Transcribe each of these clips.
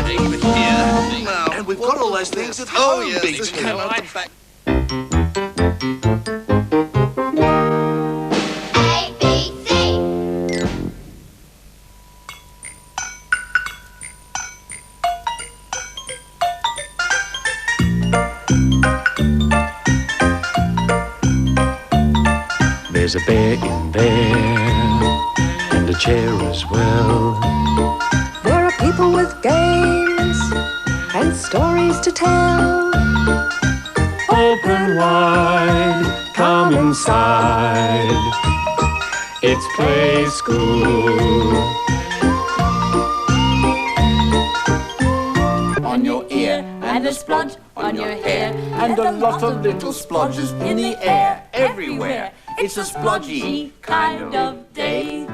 And we've got all those things at home. Oh, yes. Biggs came out the back. There's a bear in there, and a chair as well. There are people with games and stories to tell. Open wide, come inside. It's play school. On your ear, and a splodge on your hair, and a lot of little splodges in the air, everywhere. It's a splodgy kind of day.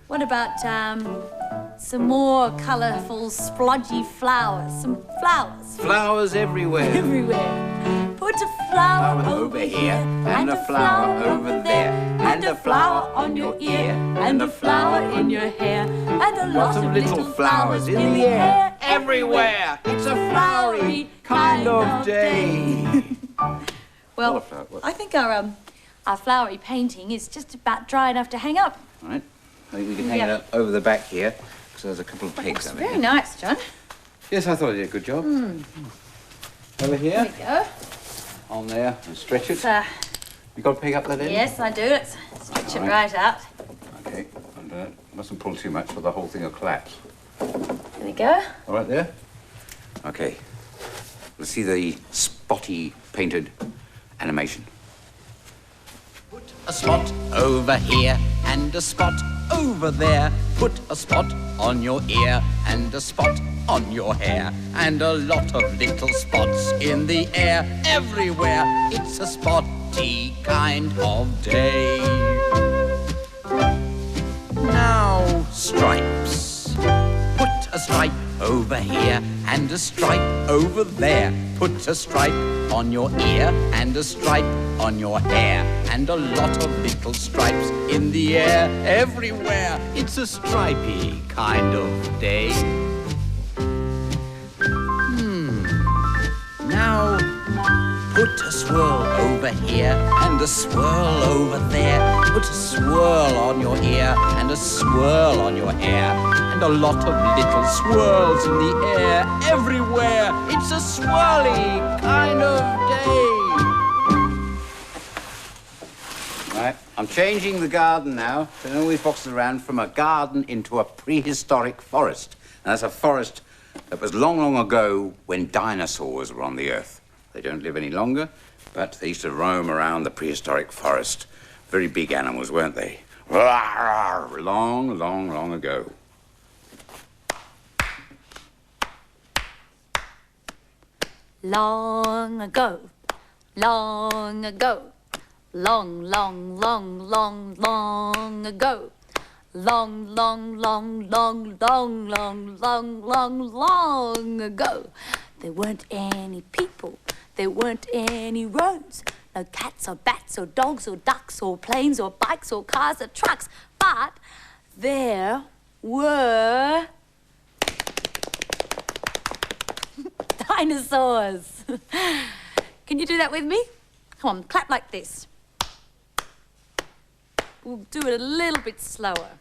What about some more colourful splodgy flowers? Some flowers. Flowers everywhere. Everywhere. Put a flower Over here, and a flower over there, and a flower on your ear, and a flower in your hair, and a lot of little flowers in the air, everywhere. It's a flowery kind of day. Well, I think our flowery painting is just about dry enough to hang up. All right. I think we can hang it up over the back here, because there's a couple of pegs over Very here. nice, John. Yes, I thought I did a good job. Over There here, we go. on there, and stretch it. So, You got to peg up that end? yes, I do. Let's stretch it All right out. Okay, and mustn't pull too much or the whole thing will collapse. There we go. All right there? Okay. Let's see the spotty painted animation. Put a spot over here and a spot over there. Put a spot on your ear and a spot on your hair, and a lot of little spots in the air everywhere. It's a spotty kind of day. Now stripes. Put a stripe over here and a stripe over there. Put a stripe on your ear and a stripe on your hair, and a lot of little stripes in the air everywhere. It's a stripy kind of day. Now put a swirl over here and a swirl over there. Put a swirl on your ear and a swirl on your hair, and a lot of little swirls in the air everywhere. It's a swirly kind of day. Right, I'm changing the garden now. Turn all these boxes around from a garden into a prehistoric forest. And that's a forest that was long, long ago when dinosaurs were on the earth. They don't live any longer, but they used to roam around the prehistoric forest. Very big animals, weren't they? Long, long, long ago. Long ago, long ago, long, long, long, long, long ago. Long, long, long, long, long, long, long, long, long ago. There weren't any people, there weren't any roads. No cats or bats or dogs or ducks or planes or bikes or cars or trucks. But there were dinosaurs. Can you do that with me? Come on, clap like this. We'll do it a little bit slower.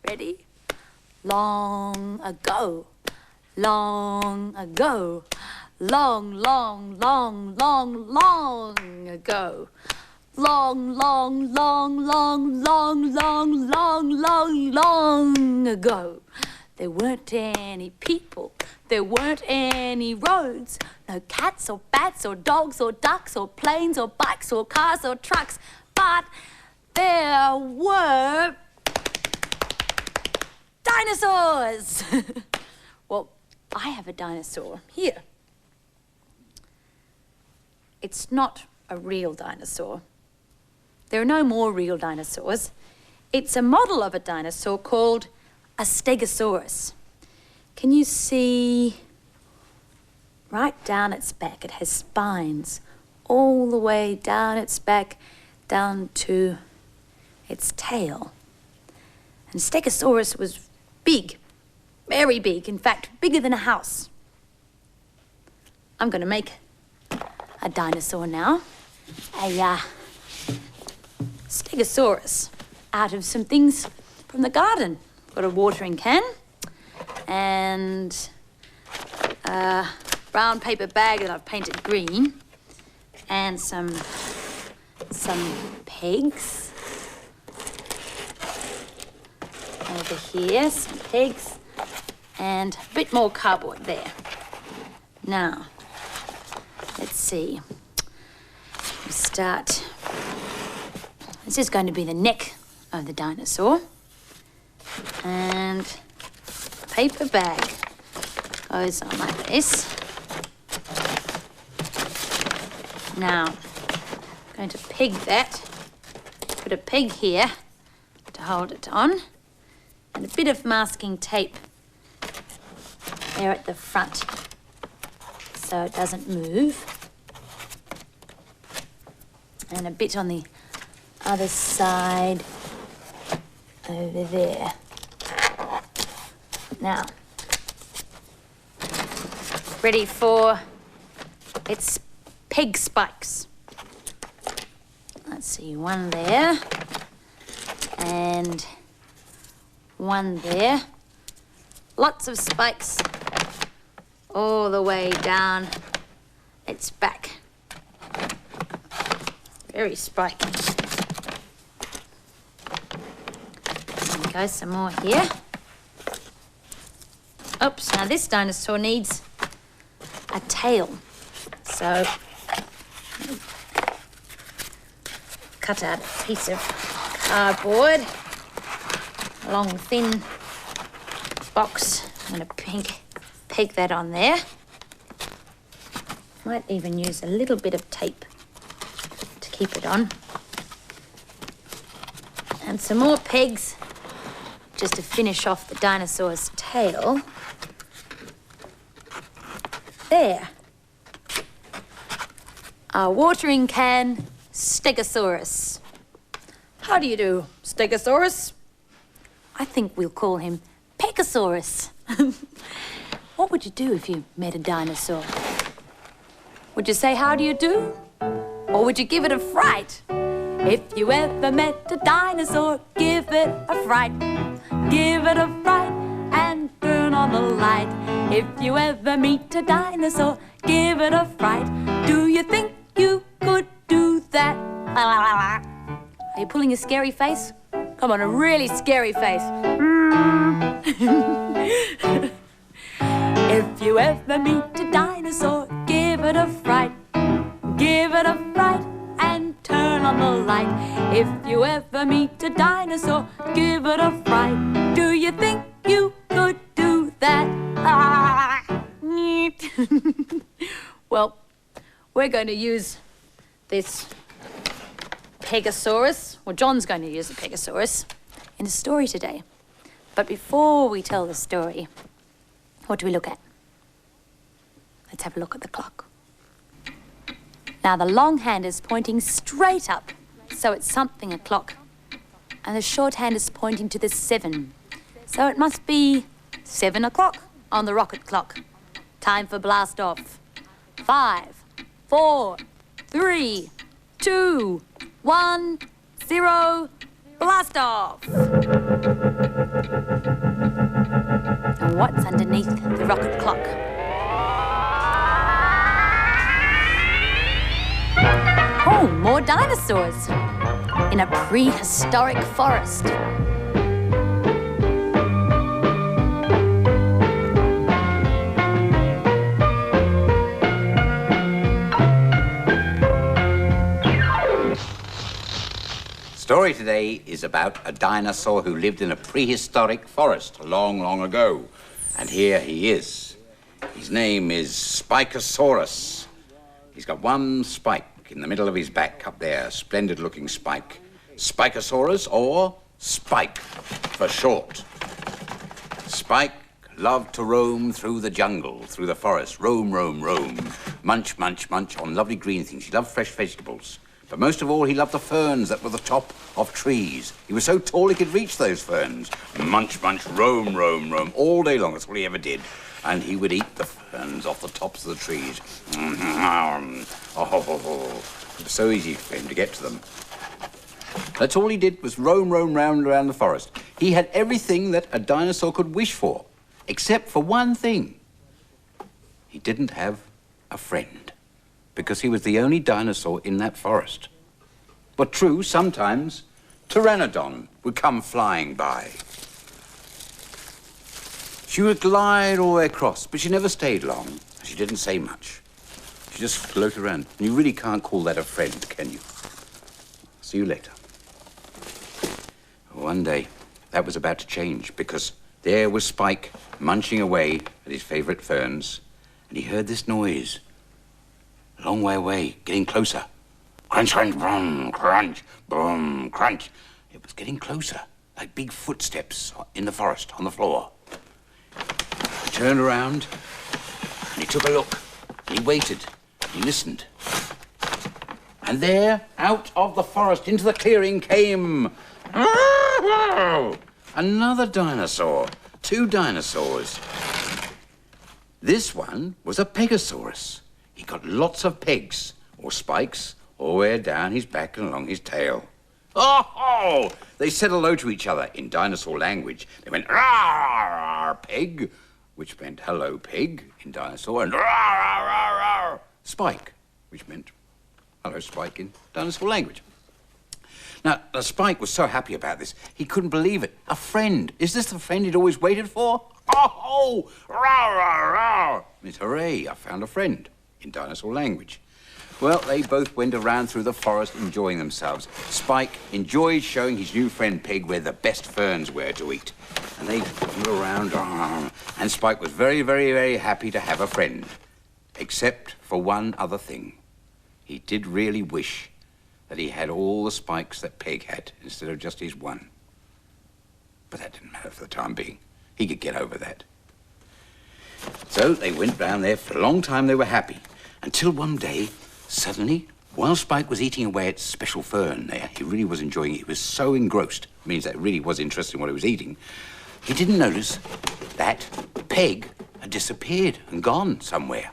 Ready? Long ago, long ago, long, long, long, long, long ago. Long, long, long, long, long, long, long, long, long ago. There weren't any people, there weren't any roads. No cats or bats or dogs or ducks or planes or bikes or cars or trucks. But there were dinosaurs. Well, I have a dinosaur here. It's not a real dinosaur. There are no more real dinosaurs. It's a model of a dinosaur called a Stegosaurus. Can you see right down its back? It has spines all the way down its back, down to its tail. And Stegosaurus was big, Very big, in fact, bigger than a house. I'm going to make a dinosaur now. A Stegosaurus out of some things from the garden. Got a watering can and a brown paper bag that I've painted green and some pegs. Over here, some pegs and a bit more cardboard there. Now, let's see. We start. This is going to be the neck of the dinosaur. And the paper bag goes on like this. Now, I'm going to peg that. Put a peg here to hold it on. And a bit of masking tape there at the front so it doesn't move. And a bit on the other side over there. Now, ready for its peg spikes. Let's see, one there and one there. Lots of spikes all the way down its back. Very spiky. There we go, some more here. Oops, now this dinosaur needs a tail. So, cut out a piece of cardboard, a long, thin box. I'm going to peg that on there. Might even use a little bit of tape to keep it on. And some more pegs just to finish off the dinosaur's tail. There. Our watering can Stegosaurus. How do you do, Stegosaurus? I think we'll call him Pegosaurus. What would you do if you met a dinosaur? Would you say, how do you do? Or would you give it a fright? If you ever met a dinosaur, give it a fright. Give it a fright and turn on the light. If you ever meet a dinosaur, give it a fright. Do you think you could do that? Are you pulling a scary face? Come on, a really scary face. If you ever meet a dinosaur, give it a fright. Give it a fright and turn on the light. If you ever meet a dinosaur, give it a fright. Do you think you could do that? Well, we're going to use this Pegosaurus, or John's going to use the Pegosaurus, in a story today. But before we tell the story, what do we look at? Let's have a look at the clock. Now, the long hand is pointing straight up, so it's something o'clock. And the short hand is pointing to the 7. So it must be 7 o'clock on the rocket clock. Time for blast off. 5, 4, 3, 2, 1, 0, blast off! And what's underneath the rocket clock? Oh, more dinosaurs in a prehistoric forest. Story today is about a dinosaur who lived in a prehistoric forest long, long ago. And here he is. His name is Spikosaurus. He's got one spike in the middle of his back up there, splendid-looking spike. Spikosaurus, or Spike for short. Spike loved to roam through the jungle, through the forest, roam, roam, roam, munch, munch, munch on lovely green things. He loved fresh vegetables. But most of all, he loved the ferns that were the top of trees. He was so tall he could reach those ferns. Munch, munch, roam, roam, roam, all day long. That's all he ever did. And he would eat the ferns off the tops of the trees. Oh, it was so easy for him to get to them. That's all he did was roam, roam round around the forest. He had everything that a dinosaur could wish for, except for one thing. He didn't have a friend, because he was the only dinosaur in that forest. But true, sometimes Pteranodon would come flying by. She would glide all the way across, but she never stayed long. She didn't say much. She just floated around. And you really can't call that a friend, can you? See you later. One day, that was about to change, because there was Spike munching away at his favourite ferns, and he heard this noise. A long way away, getting closer. Crunch, crunch, boom, crunch, boom, crunch. It was getting closer, like big footsteps in the forest, on the floor. He turned around, and he took a look, and he waited, and he listened. And there, out of the forest, into the clearing came... another dinosaur. 2 dinosaurs. This one was a Pegosaurus. He got lots of pegs, or spikes, all the way down his back and along his tail. Oh! They said hello to each other in dinosaur language. They went, rawr, peg, which meant hello, pig, in dinosaur, and rawr, Spike, which meant hello, Spike, in dinosaur language. Now, Spike was so happy about this, he couldn't believe it. A friend. Is this the friend he'd always waited for? Oh! Rawr! Means, hooray, I found a friend, in dinosaur language. Well, they both went around through the forest enjoying themselves. Spike enjoyed showing his new friend Pig where the best ferns were to eat. And they went around, and Spike was very, very, very happy to have a friend. Except for one other thing. He did really wish that he had all the spikes that Peg had, instead of just his one. But that didn't matter for the time being. He could get over that. So they went round there for a long time. They were happy. Until one day, suddenly, while Spike was eating away at special fern there, he really was enjoying it. He was so engrossed. It means that he really was interested in what he was eating. He didn't notice that Peg had disappeared and gone somewhere.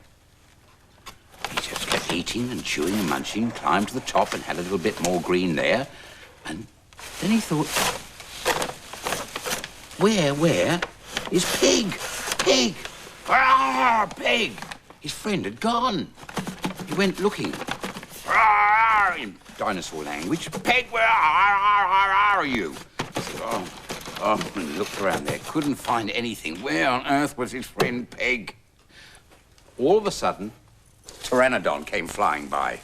He just kept eating and chewing and munching, climbed to the top and had a little bit more green there. And then he thought, where is Pig? Pig! Ah, Pig! His friend had gone. He went looking. In dinosaur language. Pig, where are you? He said, oh, and he looked around there, couldn't find anything. Where on earth was his friend Pig? All of a sudden, Pteranodon came flying by.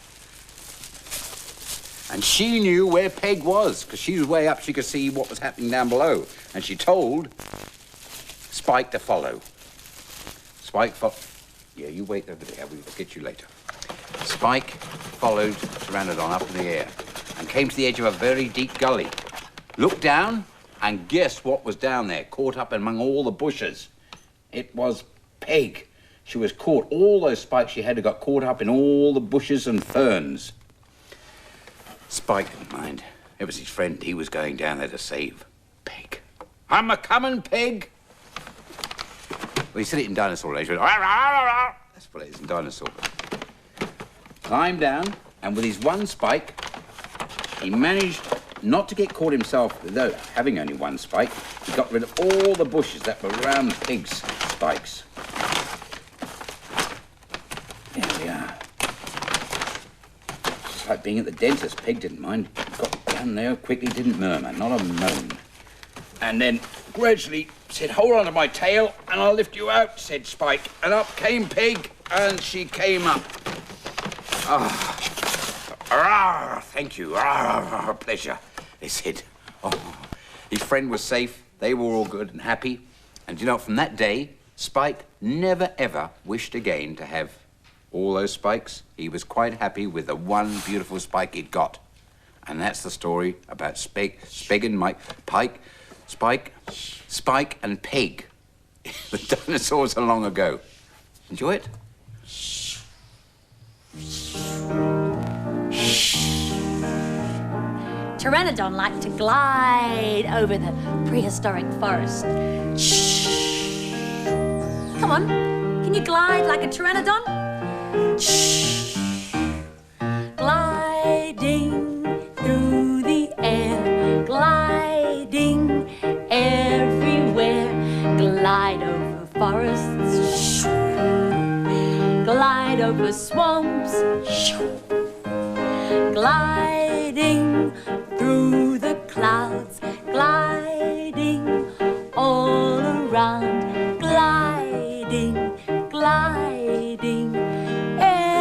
And she knew where Peg was, because she was way up, she could see what was happening down below. And she told Spike to follow. Spike followed. Yeah, you wait over there, we'll get you later. Spike followed Pteranodon up in the air and came to the edge of a very deep gully. Looked down, and guess what was down there, caught up among all the bushes? It was Peg. She was caught. All those spikes she had got caught up in all the bushes and ferns. Spike didn't mind. It was his friend. He was going down there to save Peg. I'm a-comin', Peg. Well, he said it in dinosaur language. That's what it is in dinosaur. Climbed down, and with his one spike, he managed not to get caught himself, though having only one spike. He got rid of all the bushes that were around Peg's spikes. There we are. It's like being at the dentist. Peg didn't mind. Got down there quickly, didn't murmur, not a moan. And then gradually said, hold on to my tail and I'll lift you out, said Spike. And up came Peg, and she came up. Thank you. Pleasure, they said. Oh, his friend was safe. They were all good and happy. And you know, from that day, Spike never, ever wished again to have all those spikes. He was quite happy with the one beautiful spike he'd got. And that's the story about Spike and Peg, the dinosaurs of long ago. Enjoy it? pteranodon like to glide over the prehistoric forest. Shh. Come on, can you glide like a pteranodon? Shh. Gliding through the air, gliding everywhere. Glide over forests, glide over swamps, gliding through the clouds, gliding all around, gliding, gliding everywhere.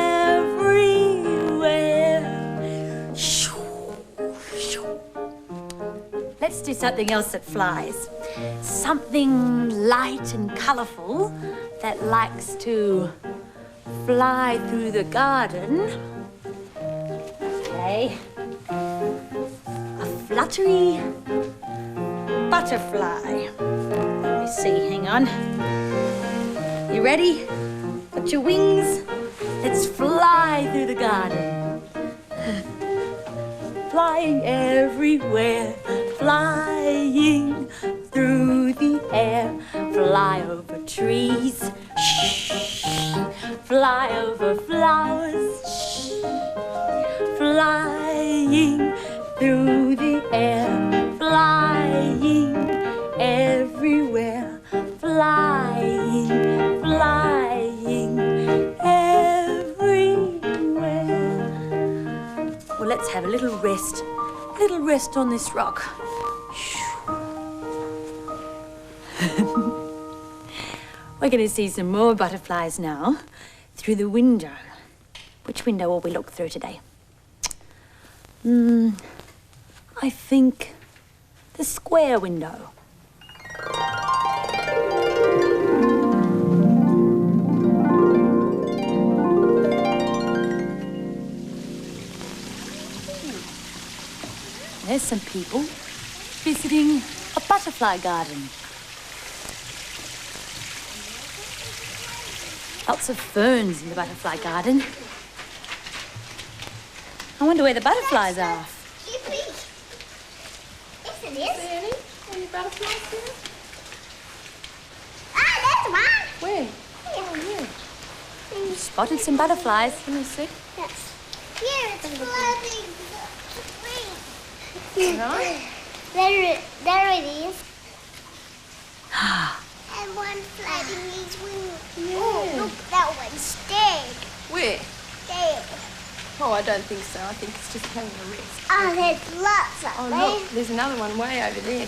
Let's do something else that flies. Something light and colourful that likes to fly through the garden. Okay. A fluttery butterfly. Let me see, hang on. You ready? Got your wings? Let's fly through the garden. Flying everywhere, flying through the air. Fly over trees, shh. Fly over flowers, shh. Flying through the air, flying everywhere, flying, flying everywhere. Well, let's have a little rest on this rock. We're going to see some more butterflies now through the window. Which window will we look through today? I think the square window. There's some people visiting a butterfly garden. Lots of ferns in the butterfly garden. I wonder where the butterflies are. Yes, it is. Any butterflies there? Ah, there's one. Where? Here. Spotted some butterflies. Let me see. Yes. Here, it's floating. There it is. And one flapping his wings. Yeah. Oh, look, that one's dead. Where? Dead. Oh, I don't think so. I think it's just having a rest. Oh, there's lots of Oh, them. look, there's another one way over there.